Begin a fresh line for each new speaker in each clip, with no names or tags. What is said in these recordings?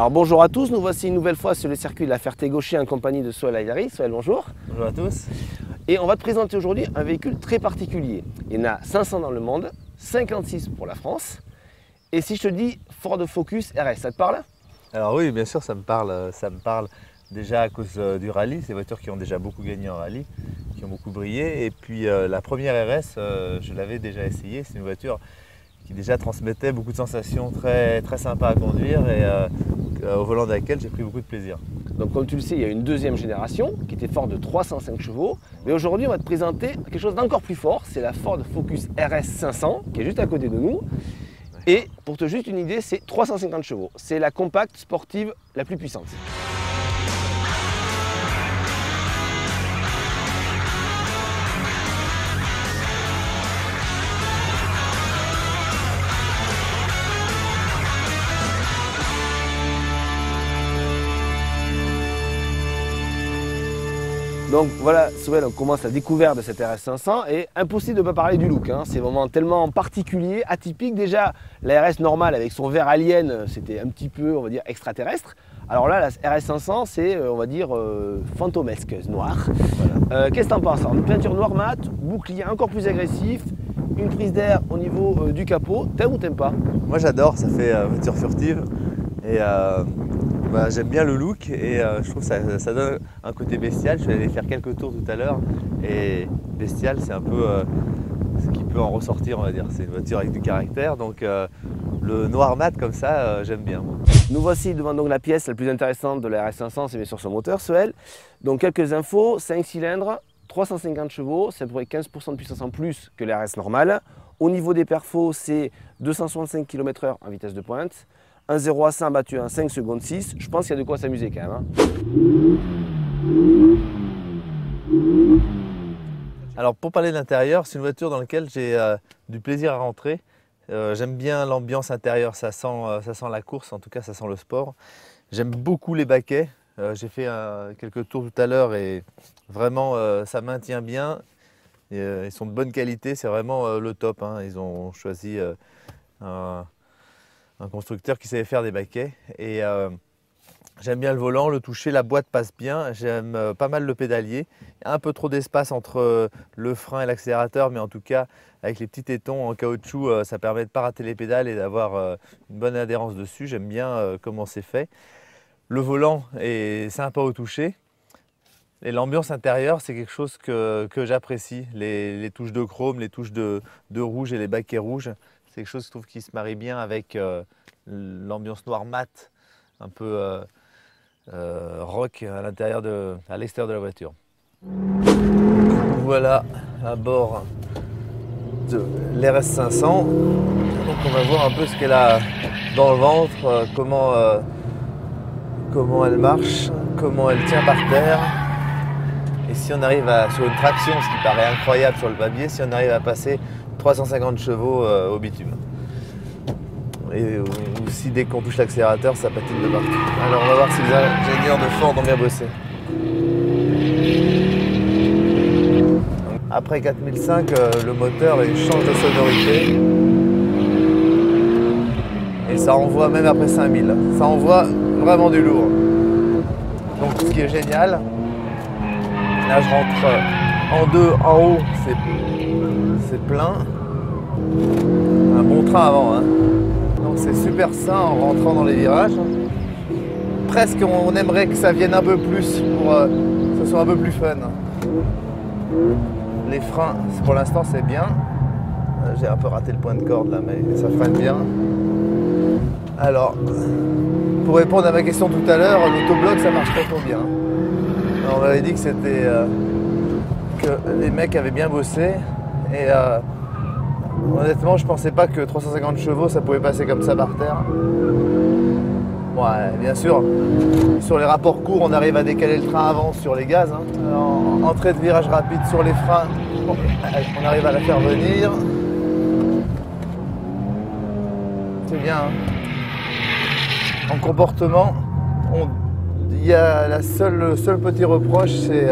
Alors bonjour à tous, nous voici une nouvelle fois sur le circuit de la Ferté-Gaucher en compagnie de Sohail Aydari. Sohail, bonjour.
Bonjour à tous.
Et on va te présenter aujourd'hui un véhicule très particulier. Il y en a 500 dans le monde, 56 pour la France. Et si je te dis Ford Focus RS, ça te parle?
Alors oui, bien sûr, ça me parle déjà à cause du rallye. Ces voitures qui ont déjà beaucoup gagné en rallye, qui ont beaucoup brillé. Et puis la première RS, je l'avais déjà essayée. C'est une voiture qui déjà transmettait beaucoup de sensations très sympas à conduire et au volant de laquelle j'ai pris beaucoup de plaisir.
Donc comme tu le sais, il y a une deuxième génération qui était Ford de 305 chevaux. Mais aujourd'hui, on va te présenter quelque chose d'encore plus fort. C'est la Ford Focus RS 500 qui est juste à côté de nous. Et pour te juste une idée, c'est 350 chevaux. C'est la compacte sportive la plus puissante. Donc voilà, Sohail, on commence la découverte de cette RS 500 et impossible de ne pas parler du look. Hein. C'est vraiment tellement particulier, atypique. Déjà, la RS normale avec son vert alien, c'était un petit peu, on va dire, extraterrestre. Alors là, la RS 500, c'est, on va dire, fantomesque, noir. Voilà. Qu'est-ce que t'en penses? Une peinture noire mat, bouclier encore plus agressif, une prise d'air au niveau du capot. T'aimes ou t'aimes pas?
Moi j'adore, ça fait voiture furtive. Et j'aime bien le look et je trouve que ça donne un côté bestial. Je suis allé faire quelques tours tout à l'heure et bestial, c'est un peu ce qui peut en ressortir, on va dire. C'est une voiture avec du caractère, donc le noir mat comme ça, j'aime bien. Moi.
Nous voici devant donc la pièce la plus intéressante de la RS 500, c'est bien sûr son moteur, Sohail. Donc quelques infos, 5 cylindres, 350 chevaux, c'est à peu près 15% de puissance en plus que la RS normale. Au niveau des perfos, c'est 265 km/h en vitesse de pointe. Un 0 à 100 battu en 5 secondes 6, je pense qu'il y a de quoi s'amuser quand même. Hein.
Alors pour parler de l'intérieur, c'est une voiture dans laquelle j'ai du plaisir à rentrer. J'aime bien l'ambiance intérieure, ça sent la course, en tout cas ça sent le sport. J'aime beaucoup les baquets, j'ai fait quelques tours tout à l'heure et vraiment ça maintient bien. Ils sont de bonne qualité, c'est vraiment le top. Hein. Ils ont choisi un constructeur qui savait faire des baquets et j'aime bien le volant, le toucher, la boîte passe bien, j'aime pas mal le pédalier. Il y a un peu trop d'espace entre le frein et l'accélérateur, mais en tout cas avec les petits tétons en caoutchouc, ça permet de ne pas rater les pédales et d'avoir une bonne adhérence dessus. J'aime bien comment c'est fait. Le volant est sympa au toucher et l'ambiance intérieure, c'est quelque chose que j'apprécie. Les touches de chrome, les touches de rouge et les baquets rouges. C'est quelque chose que je trouve qui se marie bien avec l'ambiance noire mat, un peu rock à l'extérieur de la voiture. Voilà à bord de l'RS 500. Donc on va voir un peu ce qu'elle a dans le ventre, comment elle marche, comment elle tient par terre. Et si on arrive sur une traction, ce qui paraît incroyable sur le papier, si on arrive à passer 350 chevaux au bitume. Et aussi dès qu'on touche l'accélérateur, ça patine de partout. Alors on va voir si les ingénieurs de Ford ont bien bossé. Après 4005, le moteur il change de sonorité. Et ça envoie même après 5000. Ça envoie vraiment du lourd. Donc ce qui est génial, là je rentre en deux en haut, c'est plein. Un bon train avant. Hein. Donc c'est super sain en rentrant dans les virages. Presque on aimerait que ça vienne un peu plus pour que ce soit un peu plus fun. Les freins, pour l'instant c'est bien. J'ai un peu raté le point de corde là, mais ça freine bien. Alors, pour répondre à ma question tout à l'heure, l'autobloc ça marche pas trop bien. Alors, on m'avait dit que c'était que les mecs avaient bien bossé et honnêtement, je pensais pas que 350 chevaux, ça pouvait passer comme ça par terre. Ouais, bien sûr, sur les rapports courts, on arrive à décaler le train avant sur les gaz. Hein. En entrée de virage rapide sur les freins, on arrive à la faire venir. C'est bien. Hein. En comportement, il y a le seul petit reproche, c'est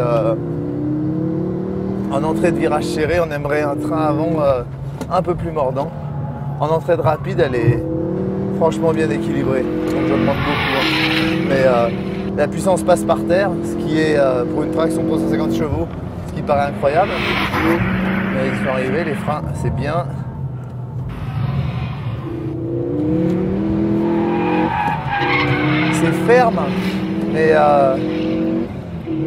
en entrée de virage serré, on aimerait un train avant un peu plus mordant. En entrée de rapide, elle est franchement bien équilibré. Donc je demande beaucoup. Hein. Mais la puissance passe par terre, ce qui est pour une traction de 350 chevaux, ce qui paraît incroyable. Mais ils sont arrivés, les freins, c'est bien. C'est ferme, mais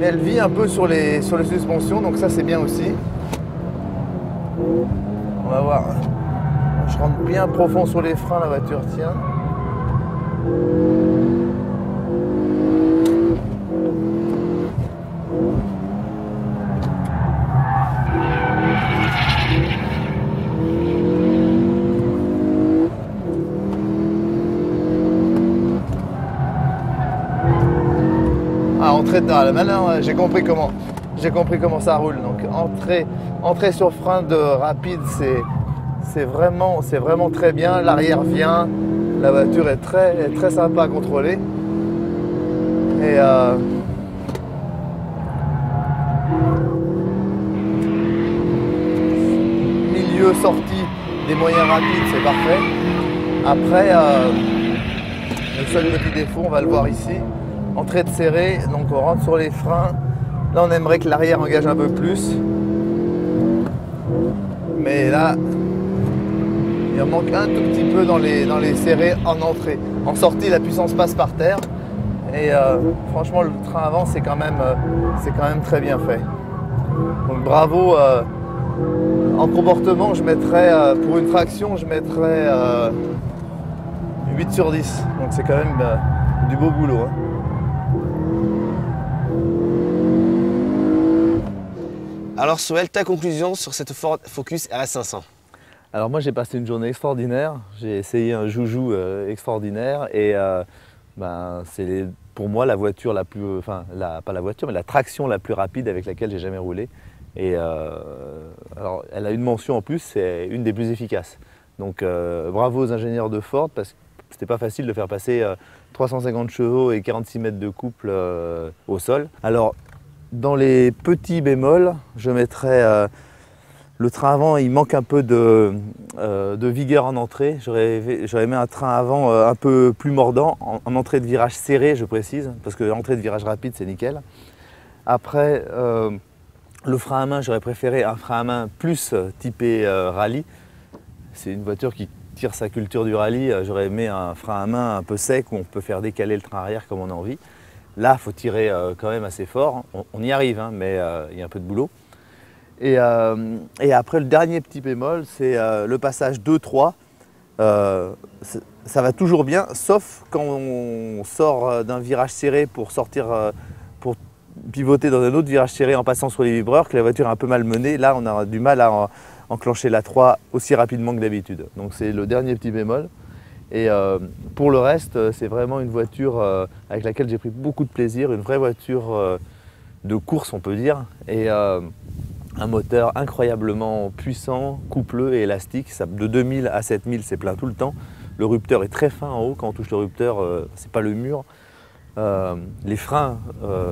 elle vit un peu sur les suspensions, donc ça c'est bien aussi. On va voir. Je rentre bien profond sur les freins, la voiture tient. Ah, entrée dedans, maintenant j'ai compris comment ça roule. Donc entrée sur frein de rapide, c'est vraiment très bien. L'arrière vient, la voiture est très sympa à contrôler. Et milieu sortie des moyens rapides, c'est parfait. Après, le seul petit défaut, on va le voir ici. Entrée de serrée, donc on rentre sur les freins. Là, on aimerait que l'arrière engage un peu plus. Mais là, il en manque un tout petit peu dans les serrés en entrée. En sortie, la puissance passe par terre. Et franchement, le train avant, c'est quand même très bien fait. Donc bravo. En comportement, je mettrais, pour une traction, je mettrais 8 sur 10. Donc c'est quand même du beau boulot. Hein.
Alors Soel, ta conclusion sur cette Ford Focus RS500?
Alors moi j'ai passé une journée extraordinaire, j'ai essayé un joujou extraordinaire et c'est pour moi la voiture la plus, pas la voiture mais la traction la plus rapide avec laquelle j'ai jamais roulé. Et alors elle a une mention en plus, c'est une des plus efficaces. Donc bravo aux ingénieurs de Ford parce que c'était pas facile de faire passer 350 chevaux et 46 mètres de couple au sol. Alors dans les petits bémols, je mettrais le train avant, il manque un peu de vigueur en entrée. J'aurais aimé un train avant un peu plus mordant, en entrée de virage serré, je précise, parce que l'entrée de virage rapide, c'est nickel. Après, le frein à main, j'aurais préféré un frein à main plus typé rallye. C'est une voiture qui tire sa culture du rallye. J'aurais aimé un frein à main un peu sec où on peut faire décaler le train arrière comme on a envie. Là, il faut tirer quand même assez fort. On y arrive, hein, mais il y a un peu de boulot. Et après, le dernier petit bémol, c'est le passage 2-3. Ça va toujours bien, sauf quand on sort d'un virage serré pour sortir, pour pivoter dans un autre virage serré en passant sur les vibreurs, que la voiture est un peu malmenée. Là, on a du mal à enclencher la 3 aussi rapidement que d'habitude. Donc c'est le dernier petit bémol. Et pour le reste, c'est vraiment une voiture avec laquelle j'ai pris beaucoup de plaisir, une vraie voiture de course, on peut dire. Et un moteur incroyablement puissant, coupleux et élastique. De 2000 à 7000, c'est plein tout le temps. Le rupteur est très fin en haut. Quand on touche le rupteur, c'est pas le mur. Les freins,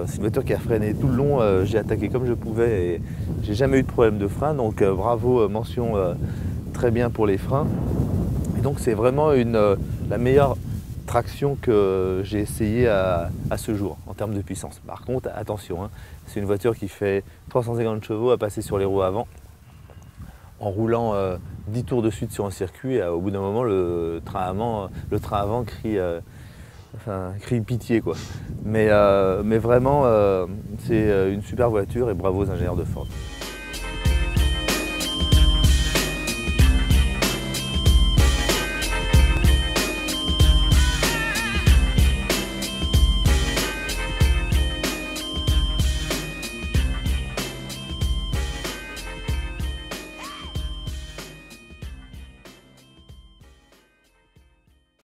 c'est une voiture qui a freiné tout le long. J'ai attaqué comme je pouvais et j'ai jamais eu de problème de frein. Donc bravo, mention très bien pour les freins. Et donc c'est vraiment la meilleure traction que j'ai essayé à ce jour en termes de puissance. Par contre, attention, hein, c'est une voiture qui fait 350 chevaux à passer sur les roues avant en roulant 10 tours de suite sur un circuit. Et au bout d'un moment, le train avant crie pitié, quoi. Mais vraiment, c'est une super voiture et bravo aux ingénieurs de Ford.